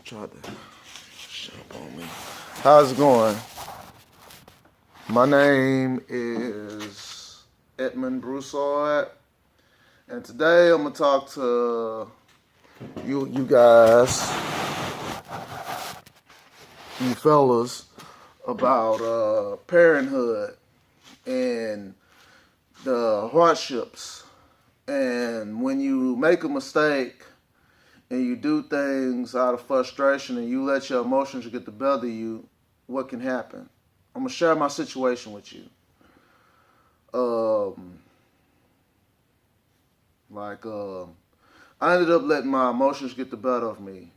Tried to jump on me. How's it going? My name is Edmund Broussard, and today I'm gonna talk to you guys, you fellas, about parenthood and the hardships. And when you make a mistake and you do things out of frustration and you let your emotions get the better of you, what can happen? I'm gonna share my situation with you. I ended up letting my emotions get the better of me.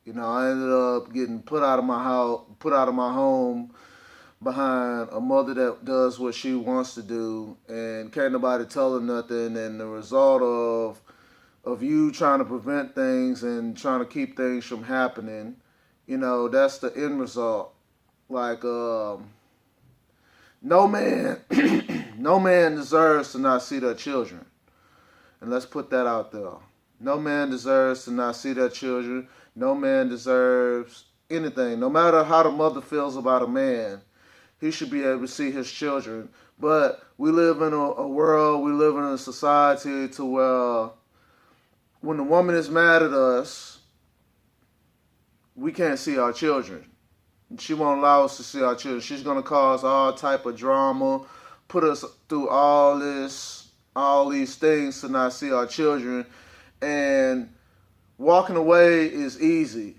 You know, I ended up getting put out of my house, put out of my home behind a mother that does what she wants to do, and can't nobody tell her nothing. And the result of you trying to prevent things and trying to keep things from happening, you know, that's the end result. Like, no man, no man deserves to not see their children. And let's put that out there. No man deserves to not see their children. No man deserves anything. No matter how the mother feels about a man, he should be able to see his children. But we live in a world, we live in a society to where when the woman is mad at us, we can't see our children. She won't allow us to see our children. She's going to cause all type of drama, put us through all these things to not see our children. And walking away is easy.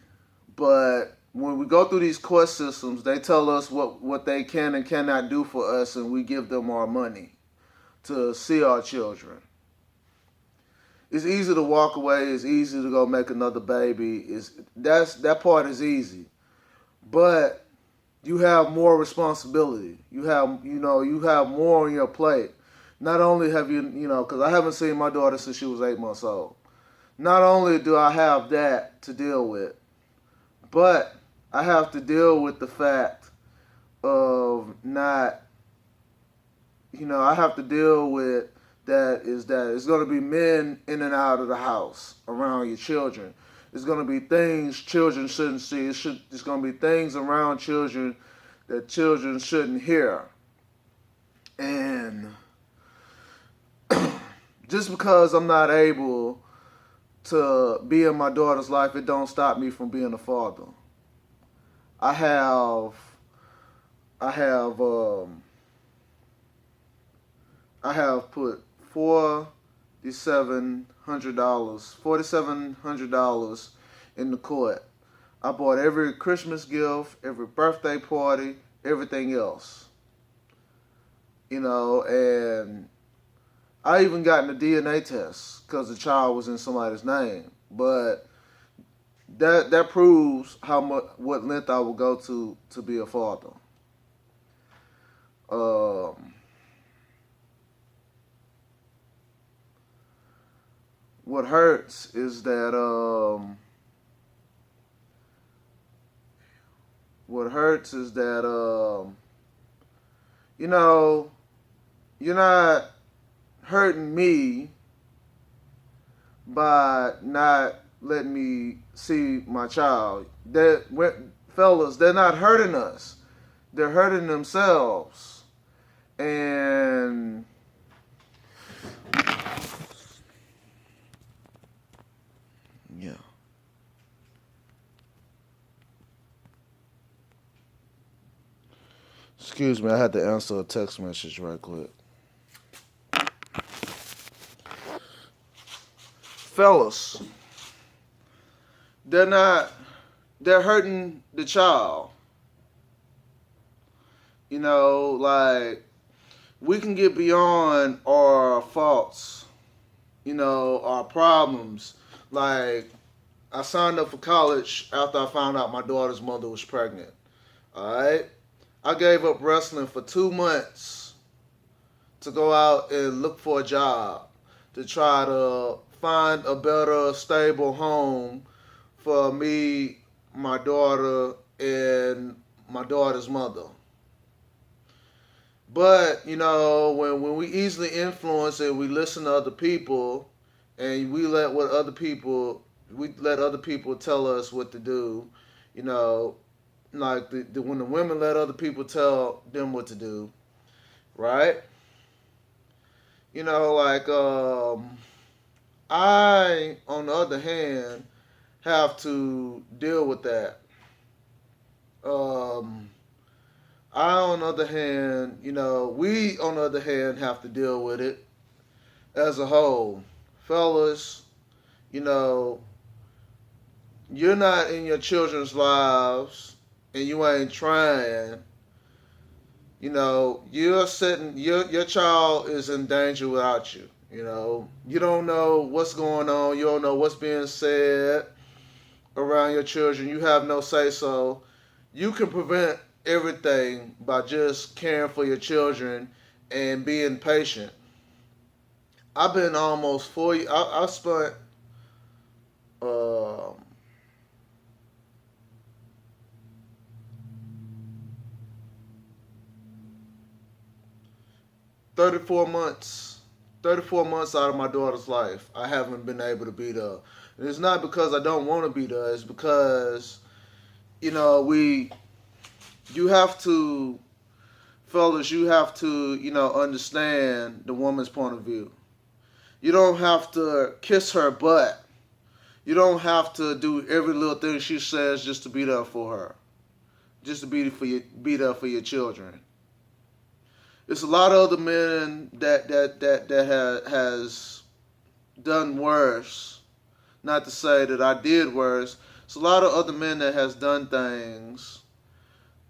But when we go through these court systems, they tell us what they can and cannot do for us, and we give them our money to see our children. It's easy to walk away. It's easy to go make another baby. That part is easy. But you have more responsibility. You have more on your plate. Not only have because I haven't seen my daughter since she was 8 months old. Not only do I have that to deal with, but I have to deal with the fact of I have to deal with that it's going to be men in and out of the house around your children. It's going to be things children shouldn't see. It's going to be things around children that children shouldn't hear. And just because I'm not able to be in my daughter's life, it don't stop me from being a father. I have put $4,700 in the court. I bought every Christmas gift, every birthday party, everything else. And I even got in a DNA test because the child was in somebody's name. But that proves what length I will go to be a father. What hurts is that you're not hurting me by not letting me see my child. Fellas, they're not hurting us. They're hurting themselves. And yeah. Excuse me, I had to answer a text message right quick. Fellas, they're hurting the child. We can get beyond our faults, our problems. Like, I signed up for college after I found out my daughter's mother was pregnant. Alright? I gave up wrestling for 2 months to go out and look for a job, to try to find a better, stable home for me, my daughter, and my daughter's mother. But, when we easily influence and we listen to other people and we let what other people We let other people tell us what to do. You know, like when the women let other people tell them what to do, right? You know, like I, on the other hand, have to deal with that. Um, I, on the other hand, we, on the other hand, have to deal with it as a whole. Fellas, you know, you're not in your children's lives and you ain't trying. You're sitting, your child is in danger without you. You don't know what's going on. You don't know what's being said around your children. You have no say so. You can prevent everything by just caring for your children and being patient. I've been almost 4 years. I spent uh, 34 months 34 months out of my daughter's life. I haven't been able to be there. And it's not because I don't want to be there. It's because, we you have to, fellas, you have to, understand the woman's point of view. You don't have to kiss her butt. You don't have to do every little thing she says just to be there for her. Just to be there for your children. There's a lot of other men that has done worse. Not to say that I did worse. There's a lot of other men that has done things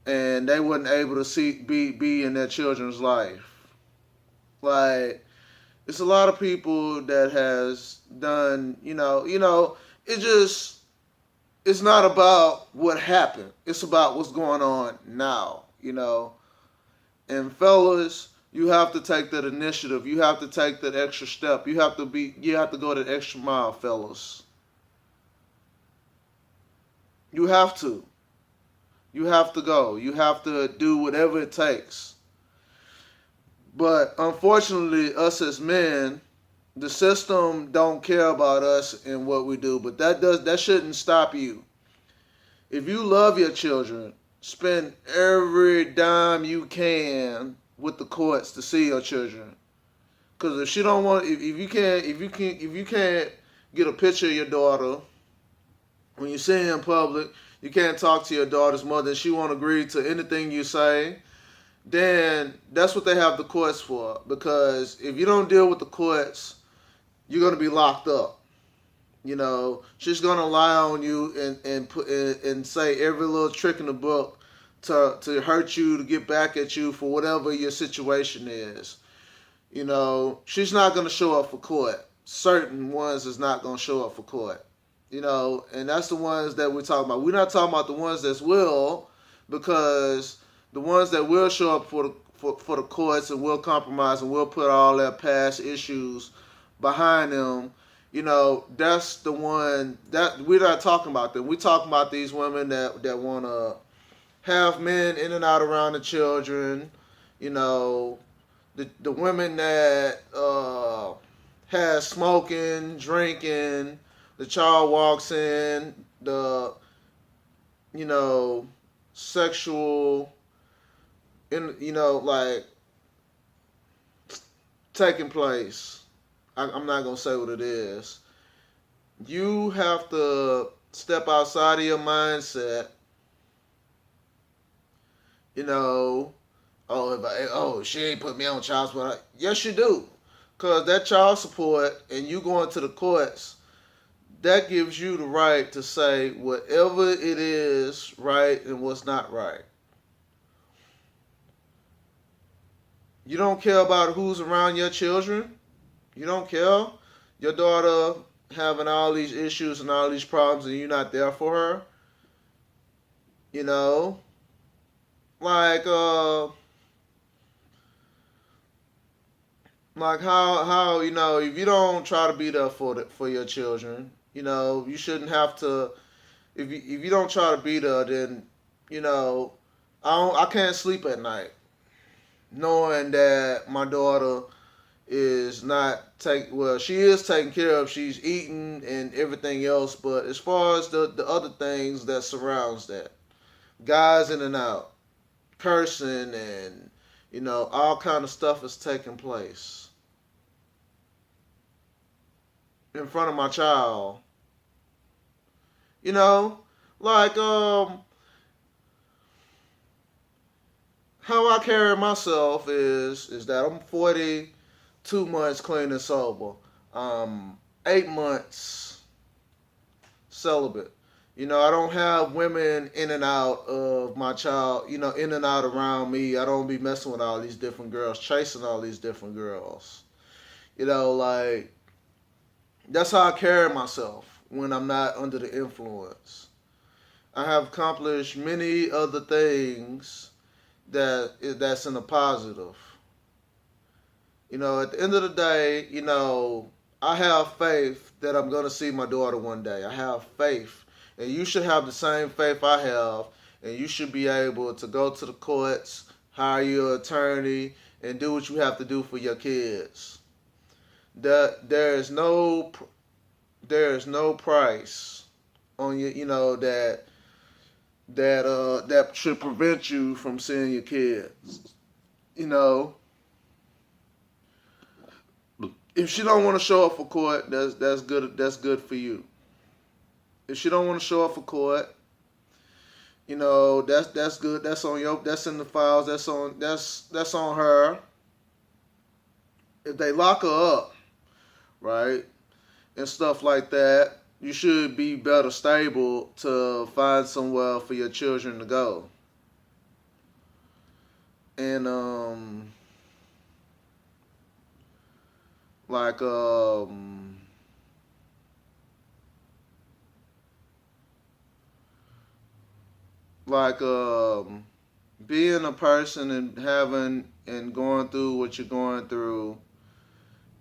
and they weren't able to be in their children's life. Like, it's a lot of people that has done, it's not about what happened. It's about what's going on now. And fellas, you have to take that initiative. You have to take that extra step. You have to go that extra mile, fellas. You have to. You have to go. You have to do whatever it takes. But unfortunately, us as men, the system don't care about us and what we do. But that shouldn't stop you. If you love your children, spend every dime you can with the courts to see your children. Because if she don't want, if you can't get a picture of your daughter when you see her in public, you can't talk to your daughter's mother, and she won't agree to anything you say, then that's what they have the courts for. Because if you don't deal with the courts, you're gonna be locked up. She's gonna lie on you and say every little trick in the book to hurt you, to get back at you for whatever your situation is. She's not gonna show up for court. Certain ones is not gonna show up for court. And that's the ones that we're talking about. We're not talking about the ones that will, because the ones that will show up for the courts and will compromise and will put all their past issues behind them. That's the one that we're not talking about them. We're talking about these women that want to have men in and out around the children. The women that has smoking, drinking. The child walks in, the sexual, like taking place. I'm not gonna say what it is. You have to step outside of your mindset. She ain't put me on child support. Yes, you do, cause that child support and you going to the courts, that gives you the right to say whatever it is right and what's not right. You don't care about who's around your children. You don't care. Your daughter having all these issues and all these problems and you're not there for her. Like how if you don't try to be there for your children, you shouldn't have to. If you don't try to be there, then I can't sleep at night knowing that my daughter is not she is taken care of. She's eating and everything else, but as far as the other things that surrounds that, guys in and out, cursing and all kind of stuff is taking place in front of my child. You know, like how I carry myself is that I'm 42 months clean and sober, 8 months celibate. I don't have women in and out of my child, in and out around me. I don't be messing with all these different girls, chasing all these different girls. Like, that's how I carry myself when I'm not under the influence. I have accomplished many other things that's in the positive. At the end of the day, I have faith that I'm going to see my daughter one day. I have faith. And you should have the same faith I have. And you should be able to go to the courts, hire your attorney, and do what you have to do for your kids. There is no price on you, that should prevent you from seeing your kids. If she don't want to show up for court, that's good. That's good for you. If she don't want to show up for court, that's good. That's on your. That's in the files. That's on her. If they lock her up, right, and stuff like that, you should be better stable to find somewhere for your children to go. And like being a person and having and going through what you're going through,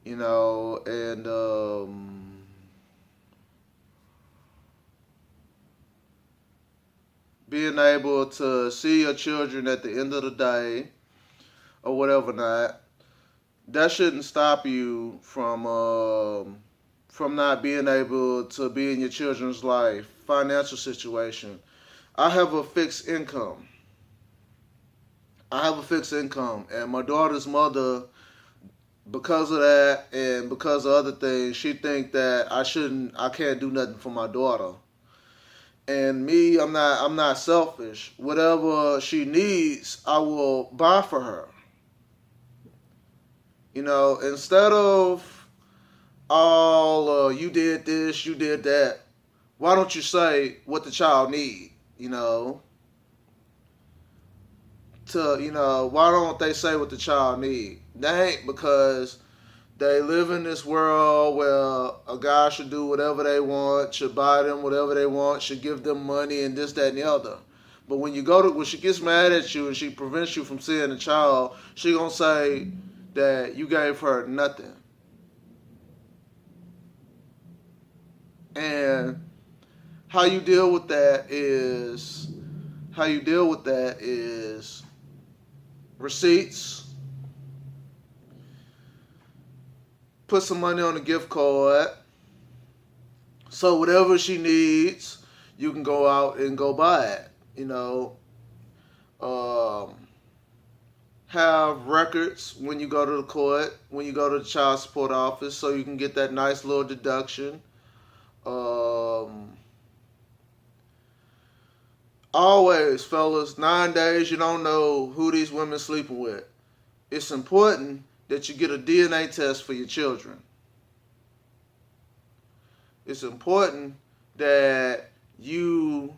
and being able to see your children at the end of the day or whatever not, that shouldn't stop you from not being able to be in your children's life, financial situation. I have a fixed income. And my daughter's mother, because of that and because of other things, she think that I can't do nothing for my daughter. And me, I'm not selfish. Whatever she needs, I will buy for her. Instead of all you did this, you did that, why don't you say what the child need? Why don't they say what the child need? That ain't because they live in this world where a guy should do whatever they want, should buy them whatever they want, should give them money and this, that, and the other. But when she gets mad at you and she prevents you from seeing the child, she gonna say that you gave her nothing. And how you deal with that is receipts. Put some money on a gift card. So whatever she needs, you can go out and go buy it. Have records when you go to the court, when you go to the child support office, so you can get that nice little deduction. Always, fellas, nowadays you don't know who these women sleeping with. It's important that you get a DNA test for your children. It's important that you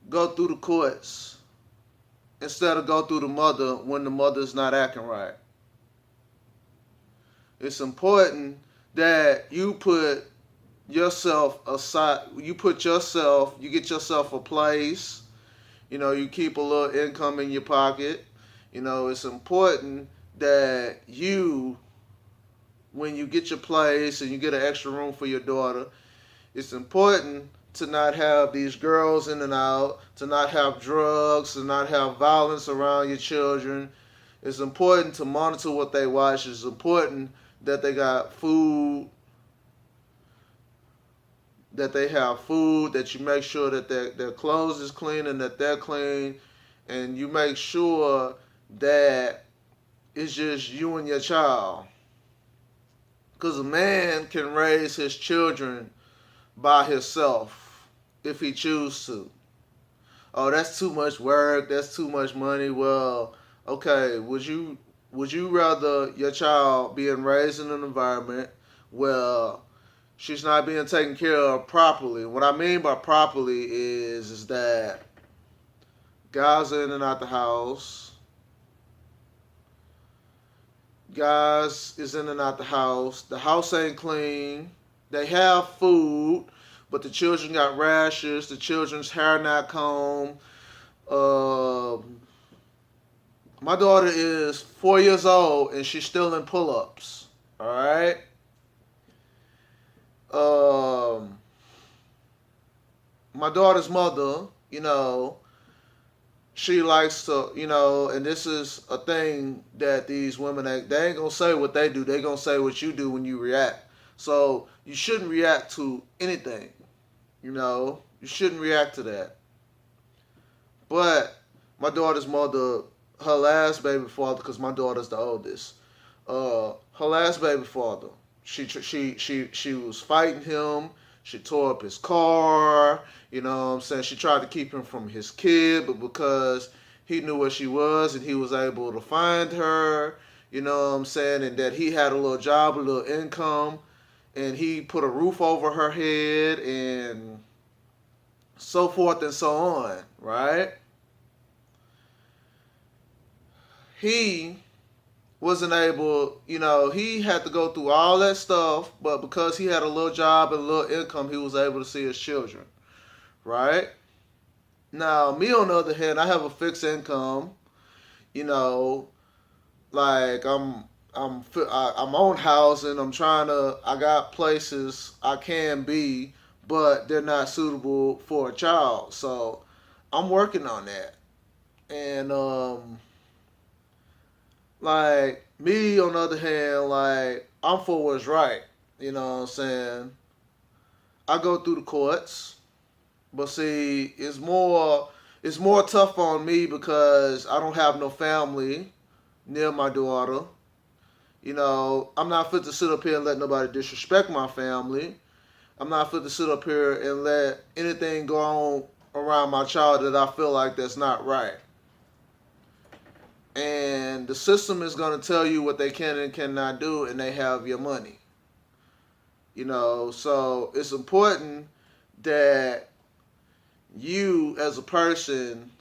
go through the courts instead of go through the mother when the mother's not acting right. It's important that you put yourself aside. You get yourself a place. You keep a little income in your pocket. It's important that when you get your place and you get an extra room for your daughter, it's important to not have these girls in and out, to not have drugs, to not have violence around your children. It's important to monitor what they watch. It's important that they got food, that they have food, that you make sure that their clothes is clean and that they're clean, and you make sure that it's just you and your child. Because a man can raise his children by himself if he chooses to. Oh, that's too much work, that's too much money. Well, okay, would you rather your child being raised in an environment where she's not being taken care of properly? What I mean by properly is that guys are in and out the house. Guys is in and out the house. The house ain't clean. They have food, but the children got rashes. The children's hair not combed. My daughter is 4 years old and she's still in pull-ups. All right. My daughter's mother, she likes to, and this is a thing that these women, they ain't gonna say what they do. They gonna say what you do when you react. So you shouldn't react to anything. You shouldn't react to that. But my daughter's mother, her last baby father, because my daughter's the oldest, her last baby father, she was fighting him. She tore up his car. You know what I'm saying? She tried to keep him from his kid, but because he knew where she was and he was able to find her, you know what I'm saying, and that he had a little job, a little income, and he put a roof over her head and so forth and so on, right? He wasn't able, he had to go through all that stuff, but because he had a little job and a little income, he was able to see his children, right? Now, me on the other hand, I have a fixed income, like I'm on housing. I got places I can be, but they're not suitable for a child. So I'm working on that. And, like, me on the other hand, like, I'm for what's right. You know what I'm saying? I go through the courts, but see, it's more tough on me because I don't have no family near my daughter. I'm not fit to sit up here and let nobody disrespect my family. I'm not fit to sit up here and let anything go on around my child that I feel like that's not right. And the system is going to tell you what they can and cannot do, and they have your money. So it's important that you as a person,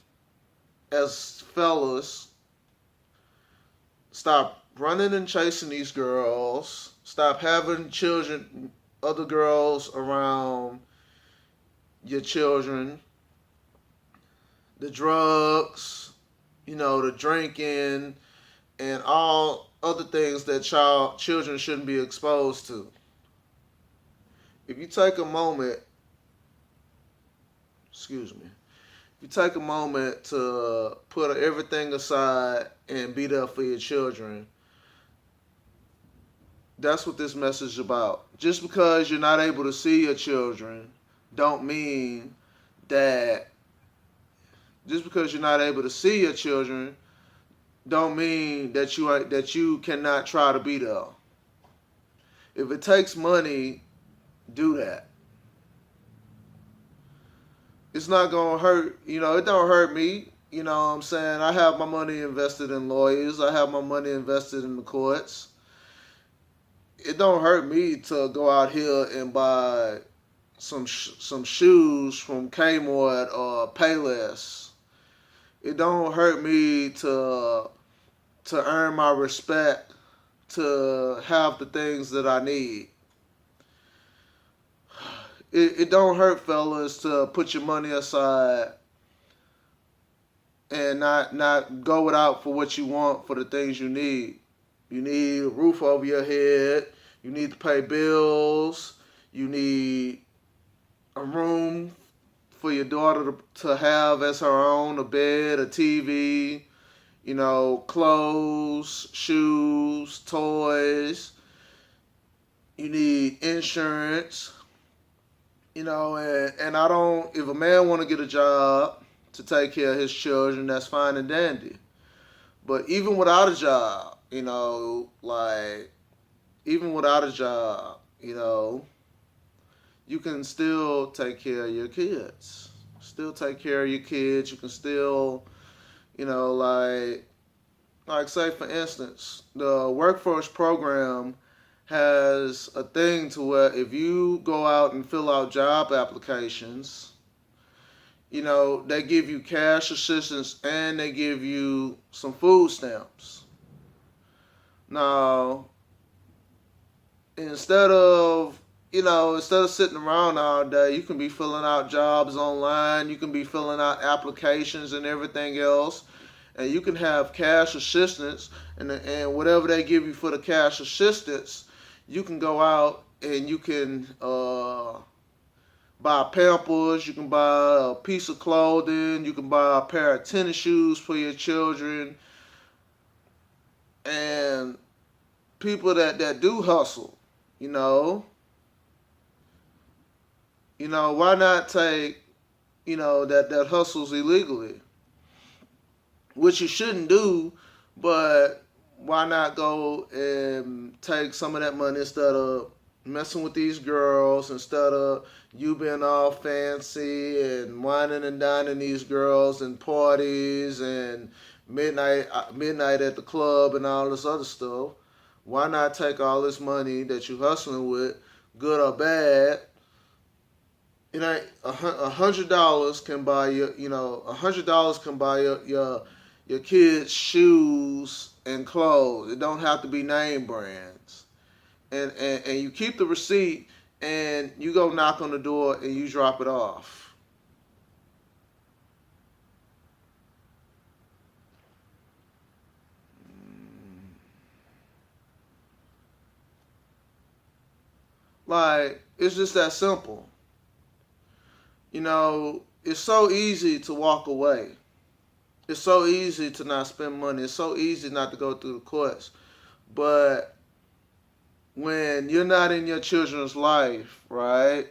as fellas, stop running and chasing these girls. Stop having children, other girls around your children. The drugs, the drinking, and all other things that children shouldn't be exposed to. If you take a moment, to put everything aside and be there for your children, that's what this message is about. Just because you're not able to see your children, don't mean that. Just because you're not able to see your children, don't mean that you cannot try to be there. If it takes money, do that. It's not gonna hurt. It don't hurt me. You know what I'm saying? I have my money invested in lawyers. I have my money invested in the courts. It don't hurt me to go out here and buy some shoes from Kmart or Payless. It don't hurt me to earn my respect, to have the things that I need. It don't hurt, fellas, to put your money aside and not go it out for what you want, for the things you need. You need a roof over your head. You need to pay bills. You need a room for your daughter to have as her own, a bed, a TV. clothes, shoes, toys. You need insurance. And I don't. If a man want to get a job to take care of his children, that's fine and dandy. But even without a job, even without a job, you can still take care of your kids. Still take care of your kids. You can still, like say for instance, the workforce program has a thing to where if you go out and fill out job applications, they give you cash assistance and they give you some food stamps. Now, instead of sitting around all day, you can be filling out jobs online, you can be filling out applications and everything else, and you can have cash assistance, and whatever they give you for the cash assistance, you can go out and you can buy Pampers, you can buy a piece of clothing, you can buy a pair of tennis shoes for your children. And people that do hustle, why not take, that hustles illegally, which you shouldn't do, but why not go and take some of that money instead of messing with these girls, instead of you being all fancy and whining and dining these girls and parties and midnight at the club and all this other stuff. Why not take all this money that you hustling with, good or bad? $100 can buy $100 can buy your kids shoes and clothes. It don't have to be name brands. And you keep the receipt and you go knock on the door and you drop it off. Like, it's just that simple. It's so easy to walk away. It's so easy to not spend money. It's so easy not to go through the courts. But when you're not in your children's life, right,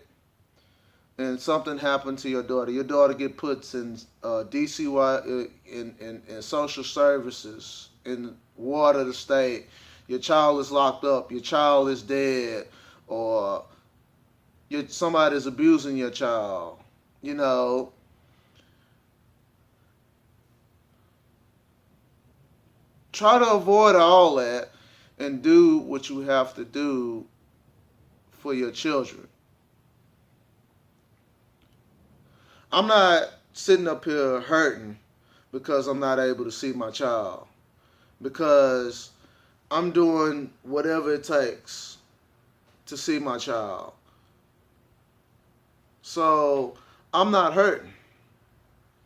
and something happened to your daughter get put in DCY, in social services, in water the state, your child is locked up, your child is dead, or somebody's abusing your child, try to avoid all that and do what you have to do for your children. I'm not sitting up here hurting because I'm not able to see my child, because I'm doing whatever it takes to see my child. So I'm not hurting.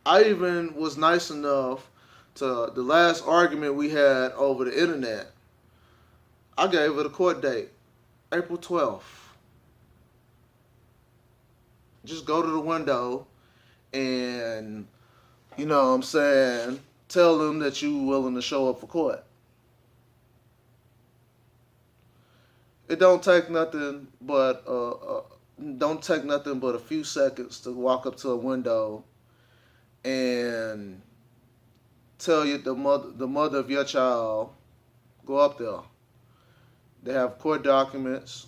I even was nice enough to, the last argument we had over the internet, I gave it a court date, April 12th. Just go to the window and, tell them that you're willing to show up for court. It don't take nothing but a few seconds to walk up to a window and tell you the mother of your child, go up there. They have court documents.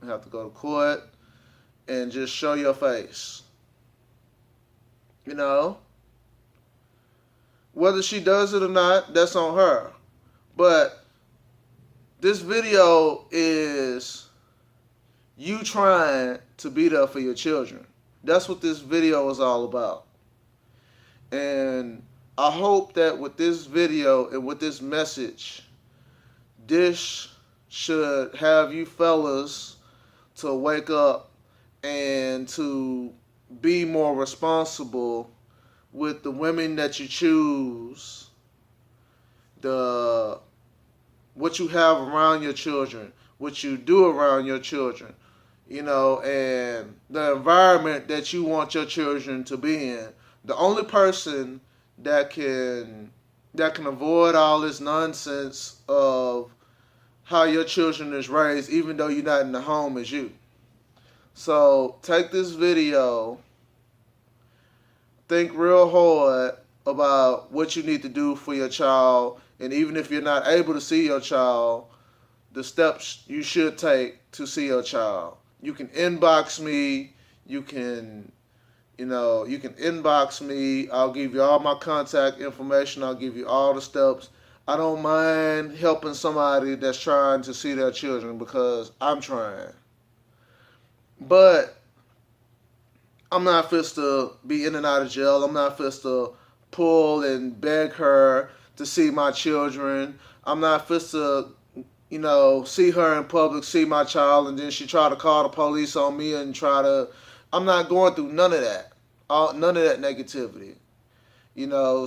You have to go to court and just show your face. Whether she does it or not, that's on her. But this video is you trying to be there for your children. That's what this video is all about. And I hope that with this video and with this message, this should have you fellas to wake up and to be more responsible with the women that you choose, what you have around your children, what you do around your children, and the environment that you want your children to be in. The only person that can that can avoid all this nonsense of how your children is raised, even though you're not in the home as you. So take this video, think real hard about what you need to do for your child, and even if you're not able to see your child, the steps you should take to see your child. You can inbox me. You can inbox me. I'll give you all my contact information. I'll give you all the steps. I don't mind helping somebody that's trying to see their children because I'm trying. But I'm not supposed to be in and out of jail. I'm not supposed to pull and beg her to see my children. I'm not supposed to, see her in public, see my child, and then she try to call the police on me and I'm not going through none of that. None of that negativity.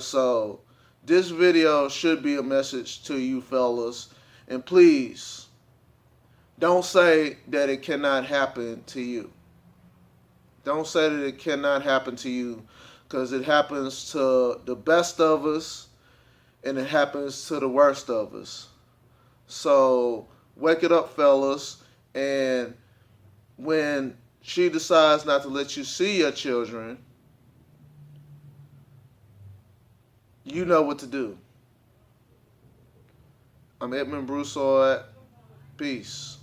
So this video should be a message to you fellas. And please, don't say that it cannot happen to you. Don't say that it cannot happen to you, because it happens to the best of us and it happens to the worst of us. So wake it up, fellas. And when she decides not to let you see your children, you know what to do. I'm Edmund Broussard. Peace.